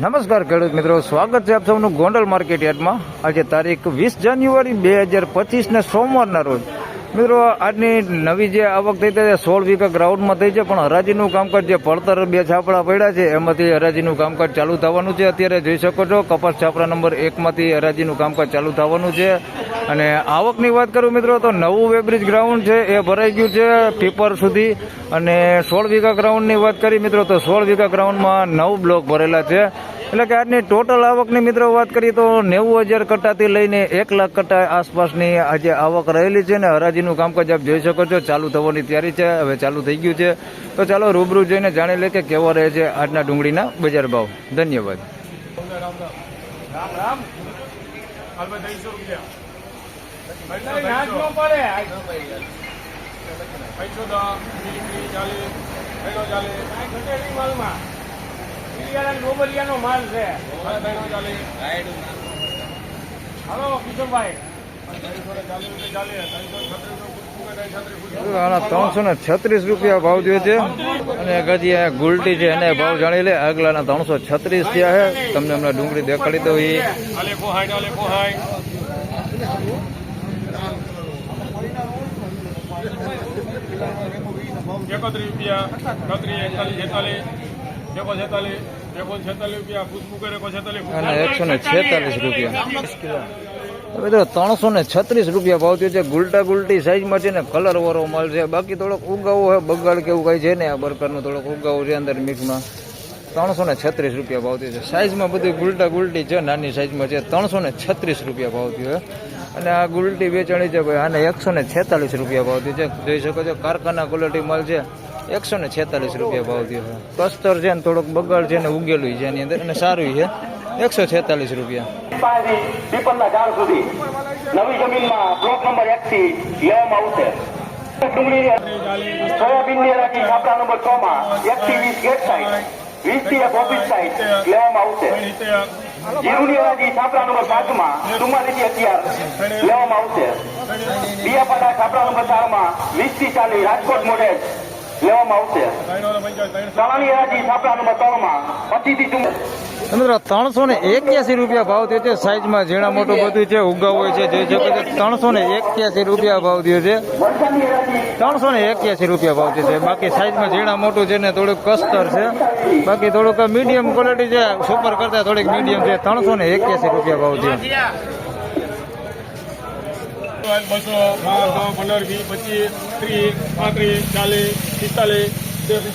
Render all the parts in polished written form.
નમસ્કાર ખેડૂત મિત્રો, સ્વાગત છે આપ સૌનું ગોંડલ માર્કેટ યાર્ડમાં। આજે તારીખ 20 જાન્યુઆરી 2025 ને સોમવારના રોજ મિત્રો આજની નવી જે આવક થઈ છે 16 વીઘા ગ્રાઉન્ડમાં થઈ છે, પણ હરાજીનું કામકાજ જે પડતર બે છાપડા પડ્યા છે એમાંથી હરાજીનું કામકાજ ચાલુ થવાનું છે। અત્યારે જોઈ શકો છો કપાસ છાપરા નંબર 1 માંથી હરાજીનું કામકાજ ચાલુ થવાનું છે। અને આવકની વાત કરું મિત્રો તો નવું વેબ્રિજ ગ્રાઉન્ડ છે એ ભરાઈ ગયું છે પીપર સુધી। અને 16 વીઘા ગ્રાઉન્ડની વાત કરી મિત્રો તો 16 વીઘા ગ્રાઉન્ડમાં 9 બ્લોક ભરેલા છે। એટલે કે આજની ટોટલ આવકની મિત્રો વાત કરીએ તો 90,000 કટ્ટાથી લઈને 1 લાખ કટ્ટા આસપાસની આજે આવક રહેલી છે। ને હરાજીનું કામકાજ આપ જોઈ શકો છો ચાલુ થવાની તૈયારી છે, હવે ચાલુ થઈ ગયું છે। તો ચાલો રૂબરૂ જોઈને જાણી લે કે કેવા રહે છે આજના ડુંગળીના બજાર ભાવ। ધન્યવાદ। માલ છે હાલો કિશોરભાઈ 336 રૂપિયા ભાવ થયો છે। અને ગજી ગુલટી છે એને ભાવ જાણી લે। આગલાના 336 થયા છે। તમને હમણાં ડુંગળી દેખાડી દઉં। 31 રૂપિયા 31 41 રૂપિયા ખુશ્બુ કરે 146 રૂપિયા મિત્રો 336 રૂપિયા ભાવ થયો છે। ગુલટા ગુલટી સાઈઝમાં છે ને કલર વાળો માલ છે। બાકી થોડોક ઉગાવો હોય બગાડ કેવું કઈ છે ને આ પ્રકારનો થોડોક ઉગાવો છે અંદર મિક્સમાં। 336 રૂપિયા ભાવ થયો છે। સાઈઝમાં બધી ગુલટા ગુલટી છે, નાની સાઈઝમાં છે। 336 રૂપિયા ભાવ થયો છે। અને આ ગુલટી વેચાણી છે ભાઈ આને 146 રૂપિયા ભાવ થયો છે। જોઈ શકો છો કારખાના ક્વોલિટી માલ છે। 146 રૂપિયા ભાવ થયો છે। કસ્તર છે ને થોડોક બગાડ છે ને ઉગેલું છે એની અંદર અને સારું છે। 146 રૂપિયા। પીપલના ઝાડ સુધી નવી જમીનમાં બ્લોક નંબર 1 થી લેવામાં આવશે। ડુંગળી સોયાબીનની હરાજી છાપરા નંબર 6 માં 1 થી 20 ગેટ સાઈડ 20 થી 24 સાઈડ લેવામાં આવશે। જીરુની હરાજી છાપરા નંબર 5 માં 44 થી 11 લેવામાં આવશે। દિયાપાડા છાપરા નંબર 4 માં 20 થી 40 રાજકોટ મોડેલ લેવામાં આવશે। ચણાની હરાજી છાપરા નંબર 3 માં 25 થી મિત્રો 381 રૂપિયા ભાવ થયો છે। સાઈઝમાં ઝીણા મોટું બધું છે, ઉગાવ હોય છે। જોઈ શકો છો 381 રૂપિયા ભાવ થયો છે। 381 રૂપિયા ભાવ થયો છે। બાકી સાઈઝમાં ઝીણા મોટું છે ને થોડુંક કસ્તર છે। બાકી થોડુંક મીડિયમ ક્વોલિટી છે, સુપર કરતા થોડીક મીડિયમ છે। 381 રૂપિયા ભાવ થયો। 200 15 20 25 30 35 40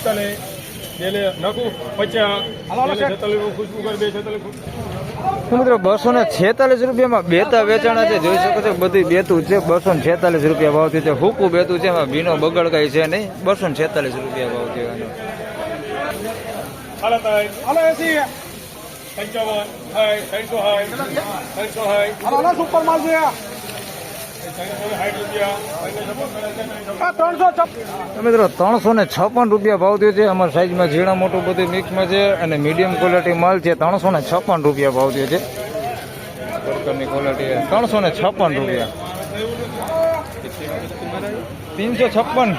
45 મિત્રો 246 રૂપિયામાં બેતા વેચાણા છે। જોઈ શકો છો બધી બેતું છે। 246 રૂપિયા ભાવ થયો છે। હુકું બેતું છે, એમાં ભીનો બગડ કઈ છે નહીં। 246 રૂપિયા ભાવ થયો એનો। 55 સુપર માલ છે। મિત્રો 356 રૂપિયા ભાવ થયો છે। અમારા સાઈઝમાં ઝીણા મોટું બધું મિક્સમાં છે અને મીડિયમ ક્વોલિટી માલ છે। 356 રૂપિયા ભાવ થયો છે। પ્રકારની ક્વોલિટી 356 રૂપિયા 356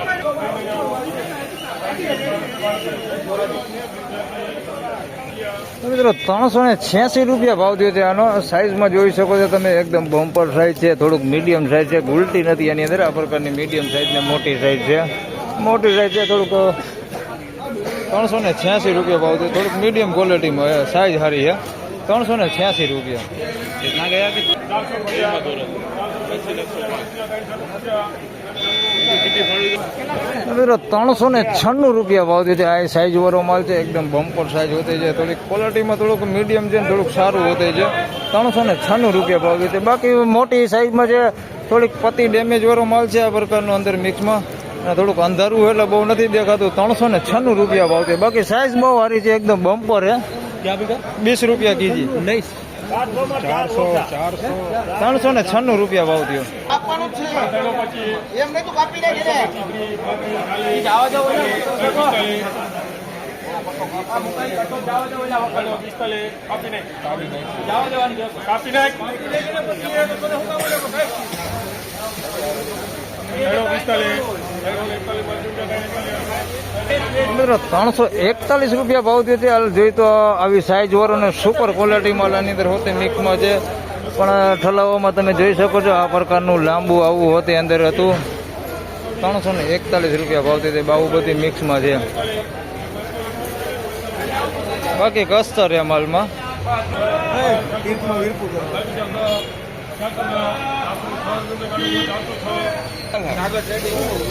મિત્રો 386 રૂપિયા ભાવ થયો છે આનો। સાઈઝમાં જોઈ શકો છો તમે એકદમ બમ્પર સાઈઝ છે, થોડુંક મીડિયમ સાઈઝ છે, ગુલટી નથી એની અંદર। આ પ્રકારની મીડિયમ સાઈઝ ને મોટી સાઈઝ છે, મોટી સાઈઝ છે થોડુંક 386 રૂપિયા ભાવ થયો। થોડુંક મીડિયમ ક્વોલિટીમાં સાઈઝ સારી છે। 386 રૂપિયા। મિત્રો 396 રૂપિયા ભાવ થયો છે। આ સાઈઝ વાળો માલ છે, એકદમ બમ્પર સાઈઝ હોતી છે, થોડીક ક્વોલિટીમાં થોડુંક મીડિયમ છે ને થોડુંક સારું હોતી છે। 396 રૂપિયા ભાવ થયો છે। બાકી મોટી સાઈઝમાં છે, થોડીક પતિ ડેમેજ વાળો માલ છે આ પ્રકારનો અંદર મિક્સમાં, અને થોડુંક અંધારું એટલે બહુ નથી દેખાતું। 396 રૂપિયા ભાવ છે। બાકી સાઈઝ બહુ સારી છે, એકદમ બમ્પર છે। 20 રૂપિયા કીજી નહીં 396 રૂપિયા ભાવ થયો। કાપી મિત્રો 341 રૂપિયા ભાવ થયો છે. હાલ જોઈએ તો આવી સાઈઝ વાળો ને સુપર ક્વોલિટી માલ આની અંદર હોતે મિક્સમાં છે, પણ ઠલાવવામાં તમે જોઈ શકો છો આ પ્રકારનું લાંબુ આવું હોતે અંદર હતું. 341 રૂપિયા ભાવ થયો છે. બાવું બધી મિક્સમાં છે, બાકી કસ્તર છે માલમાં.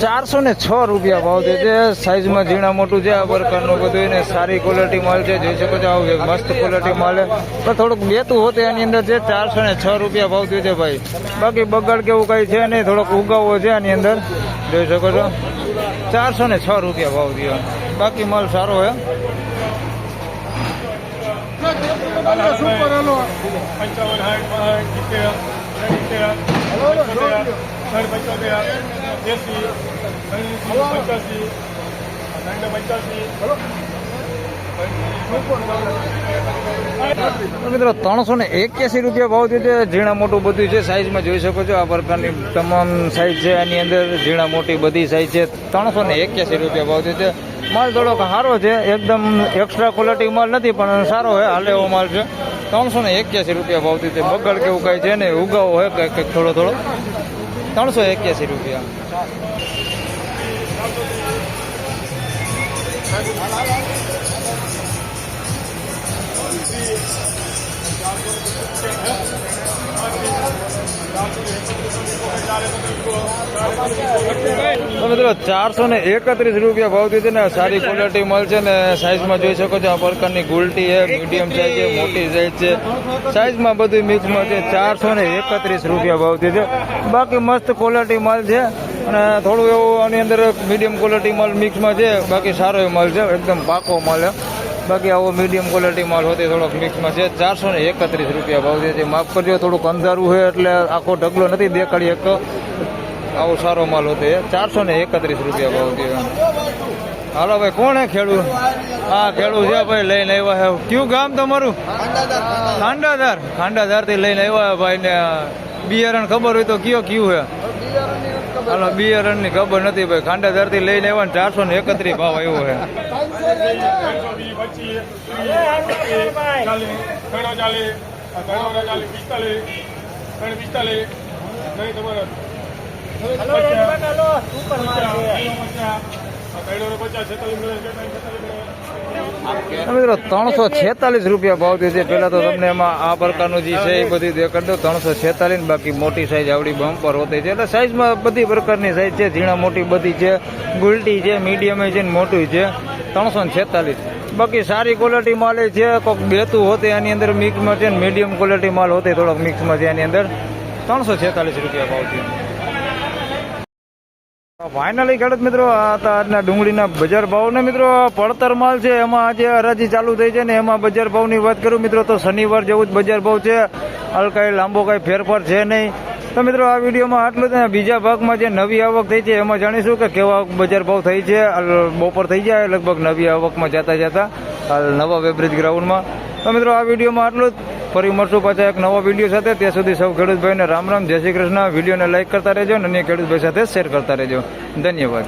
406 રૂપિયા ભાવ થયો છે. સાઈઝમાં ઝીણા મોટું છે આ પ્રકારનું બધું, એને સારી ક્વોલિટી માલ છે. જોઈ શકો છો આવું મસ્ત ક્વોલિટી માલ છે, પણ થોડુંક બેતું હોતે આની અંદર છે. 406 રૂપિયા ભાવ થયો છે ભાઈ. બાકી બગાડ કેવું કઈ છે નહીં, થોડોક ઉગાવો છે આની અંદર. જોઈ શકો છો 406 રૂપિયા ભાવ થયો. બાકી માલ સારો છે. મિત્રો 381 રૂપિયા ભાવ થયો છે. ઝીણા મોટું બધું છે, સાઈઝમાં જોઈ શકો છો આ પ્રકારની તમામ સાઈઝ છે આની અંદર. ઝીણા મોટી બધી સાઈઝ છે. 381 રૂપિયા ભાવ થયો છે. માલ થોડોક સારો છે, એકદમ એક્સ્ટ્રા ક્વોલિટી માલ નથી, પણ સારો છે, હાલે એવો માલ છે. 381 રૂપિયા ભાવ થયો છે. બગાડ કેવું કાંઈ છે ને, ઉગાવો હોય કંઈક થોડો 381 રૂપિયા. તો મિત્રો 431 રૂપિયા ભાવ થયો છે ને. સારી ક્વોલિટી માલ છે ને, સાઈઝમાં જોઈ શકો છો આ પ્રકારની ગુલટી છે, મીડિયમ સાઈઝ છે, મોટી સાઈઝ છે, સાઈઝમાં બધું મિક્સમાં છે. 431 રૂપિયા ભાવ થયો છે. બાકી મસ્ત ક્વોલિટી માલ છે, અને થોડું એવું આની અંદર મીડિયમ ક્વોલિટી માલ મિક્સમાં છે. બાકી સારો એ માલ છે, એકદમ પાકો માલ છે. બાકી આવો મીડિયમ ક્વોલિટી માલ હોતે થોડોક મિક્સમાં છે. 431 રૂપિયા ભાવ છે. માફ કરજો, થોડુંક અંધારું છે એટલે આખો ઢગલો નથી દેખાડી શકતો. આવો સારો માલ હોતે 431 રૂપિયા ભાવ છે. હાલો ભાઈ, કોણ હે ખેડૂત? હા, ખેડૂત છે ભાઈ, લઈને આવ્યા છે. કયું ગામ તમારું? ખાંડાધાર થી લઈને આવ્યા ભાઈ ને. બિયારણ ખબર હોય તો કયું છે? હાલો, બિયારણ ની ખબર નથી ભાઈ. ખાંડાધાર થી લઈને આવ્યા ને 431 ભાવ આવ્યો છે. મિત્રો 346 રૂપિયા ભાવ થયો છે. પેલા તો તમને એમાં આ પ્રકારનું જે છે એ બધી દેખાડ દો. 346. બાકી મોટી સાઈઝ આવડી બમ્પર હોતી છે, એટલે સાઈઝમાં બધી પ્રકારની સાઈઝ છે. ઝીણા મોટી બધી છે, ગુલટી છે, મીડિયમ છે, મોટી છે. 346. બાકી સારી ક્વોલિટી માલ છે. કોઈક બેતું હોતે આની અંદર મિક્સમાં છે, મીડિયમ ક્વોલિટી માલ હોતે થોડોક મિક્સમાં છે આની અંદર. 346 રૂપિયા ભાવ છે. ફાઇનલી ખેડૂત મિત્રો, આ હતા આજના ડુંગળીના બજાર ભાવ ને. મિત્રો પડતર માલ છે એમાં આજે હરાજી ચાલુ થઈ છે ને, એમાં બજાર ભાવની વાત કરું મિત્રો તો શનિવાર જેવું જ બજાર ભાવ છે. હાલ કાંઈ લાંબો કાંઈ ફેરફાર છે નહીં. તો મિત્રો આ વિડીયોમાં આટલું જ. બીજા ભાગમાં જે નવી આવક થઈ છે એમાં જાણીશું કે કેવા બજાર ભાવ થઈ છે. બપોર થઈ જાય લગભગ નવી આવકમાં જતા હાલ નવા વેબ્રિજ ગ્રાઉન્ડમાં. તો મિત્રો આ વિડીયોમાં આટલું જ. ફરી મળશું પાછા એક નવો વિડીયો સાથે. ત્યાં સુધી સૌ ખેડૂતભાઈને રામ રામ, જય શ્રી કૃષ્ણ. વિડીયોને લાઈક કરતા રહેજો અને અન્ય ખેડૂતભાઈ સાથે શેર કરતા રહેજો. ધન્યવાદ.